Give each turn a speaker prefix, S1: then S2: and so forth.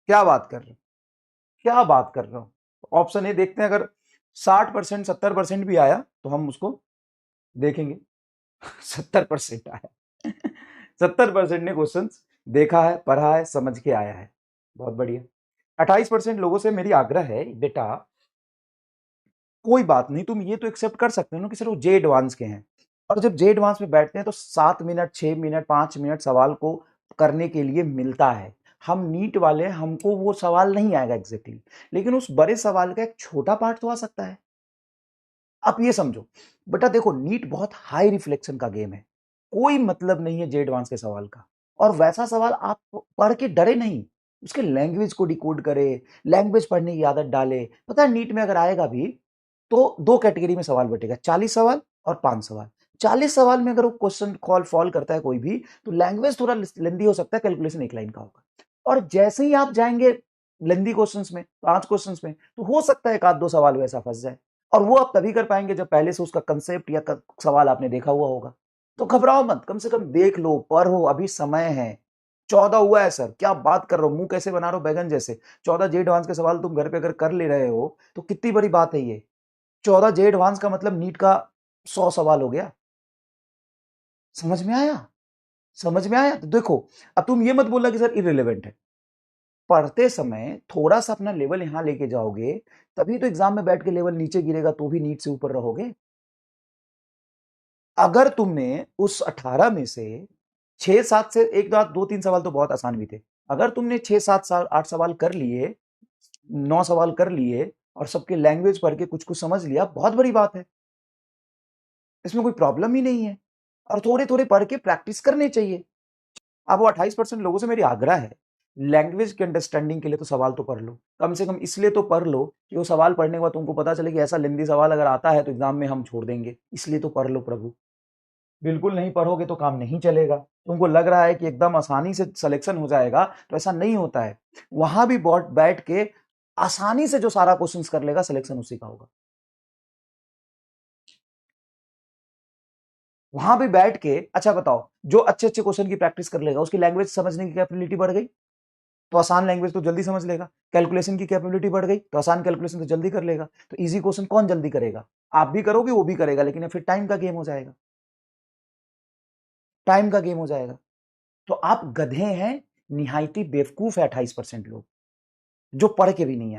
S1: क्या बात कर रहे हो, क्या बात कर रहे हो। ऑप्शन ए देखते हैं, अगर 60% 70% भी आया तो हम उसको देखेंगे। 70% आया। 70% ने क्वेश्चन देखा है, पढ़ा है, समझ के आया है। बहुत बढ़िया। 28% लोगों से मेरी आग्रह है, बेटा कोई बात नहीं, तुम ये तो एक्सेप्ट कर सकते हो ना कि सर वो जे एडवांस के हैं, और जब जे एडवांस में बैठते हैं तो 7 मिनट 6 मिनट 5 मिनट सवाल को करने के लिए मिलता है। हम नीट वाले, हमको वो सवाल नहीं आएगा एग्जैक्टली, लेकिन उस बड़े सवाल का एक छोटा पार्ट तो आ सकता है। आप ये समझो बेटा, देखो नीट बहुत हाई रिफ्लेक्शन का गेम है, कोई मतलब नहीं है जे एडवांस के सवाल का। और वैसा सवाल आप पढ़ के डरे नहीं, उसके लैंग्वेज को डिकोड करे, लैंग्वेज पढ़ने की आदत डाले। पता है नीट में अगर आएगा भी तो दो कैटेगरी में सवाल बटेगा, 40 सवाल और 5 सवाल। 40 सवाल में अगर वो क्वेश्चन कॉल फॉल करता है कोई भी, तो लैंग्वेज थोड़ा लेंदी हो सकता है, कैलकुलेशन एक लाइन का होगा। और जैसे ही आप जाएंगे लेंदी क्वेश्चंस में, 5 क्वेश्चंस में, तो हो सकता है एक आध दो सवाल वैसा फंस जाए। और वो आप तभी कर पाएंगे जब पहले से उसका कंसेप्ट या सवाल आपने देखा हुआ होगा। तो घबराओ मत, कम से कम देख लो, पढ़ो, अभी समय है। 14 हुआ है सर, क्या बात कर रहे हो, मुंह कैसे बना रहे हो बैगन जैसे। 14 जे एडवांस के सवाल तुम घर पे अगर कर ले रहे हो तो कितनी बड़ी बात है ये। 14 जे एडवांस का मतलब नीट का 100 सवाल हो गया। समझ में आया, समझ में आया। तो देखो, अब तुम ये मत बोलना कि सर इरेलीवेंट है। पढ़ते समय थोड़ा सा अपना लेवल यहां लेके जाओगे, तभी तो एग्जाम में बैठ के लेवल नीचे गिरेगा तो भी नीट से ऊपर रहोगे। अगर तुमने उस 18 में से 6 7 से एक दो दो तीन सवाल तो बहुत आसान भी थे, अगर तुमने 6 7 8 सवाल कर लिए, 9 सवाल कर लिए, और सबके लैंग्वेज पढ़ के कुछ कुछ समझ लिया, बहुत बड़ी बात है। इसमें कोई प्रॉब्लम ही नहीं है। और थोड़े थोड़े पढ़ के प्रैक्टिस करने चाहिए। अब वो 28% लोगों से मेरी आग्रह है, लैंग्वेज के अंडरस्टैंडिंग के लिए तो सवाल तो पढ़ लो, कम से कम इसलिए तो पढ़ लो कि वो सवाल पढ़ने के बाद तुमको पता चले कि ऐसा लेंदी सवाल अगर आता है तो एग्जाम में हम छोड़ देंगे, इसलिए तो पढ़ लो प्रभु। बिल्कुल नहीं पढ़ोगे तो काम नहीं चलेगा। तुमको लग रहा है कि एकदम आसानी से सिलेक्शन हो जाएगा, तो ऐसा नहीं होता है। वहां भी बॉट बैठ के आसानी से जो सारा क्वेश्चंस कर लेगा, सिलेक्शन उसी का होगा। वहां भी बैठ के, अच्छा बताओ, जो अच्छे अच्छे क्वेश्चन की प्रैक्टिस कर लेगा, उसकी लैंग्वेज समझने की कैपेबिलिटी बढ़ गई, तो आसान लैंग्वेज तो जल्दी समझ लेगा। कैलकुलेशन की कैपेबिलिटी बढ़ गई तो आसान कैलकुलेशन तो जल्दी कर लेगा। तो इजी क्वेश्चन कौन जल्दी करेगा? आप भी करोगे, वो भी करेगा, लेकिन फिर टाइम का गेम हो जाएगा। टाइम का गेम हो जाएगा। तो आप गधे हैं, निहायती बेवकूफ है 28% लोग, जो पढ़ के भी नहीं है।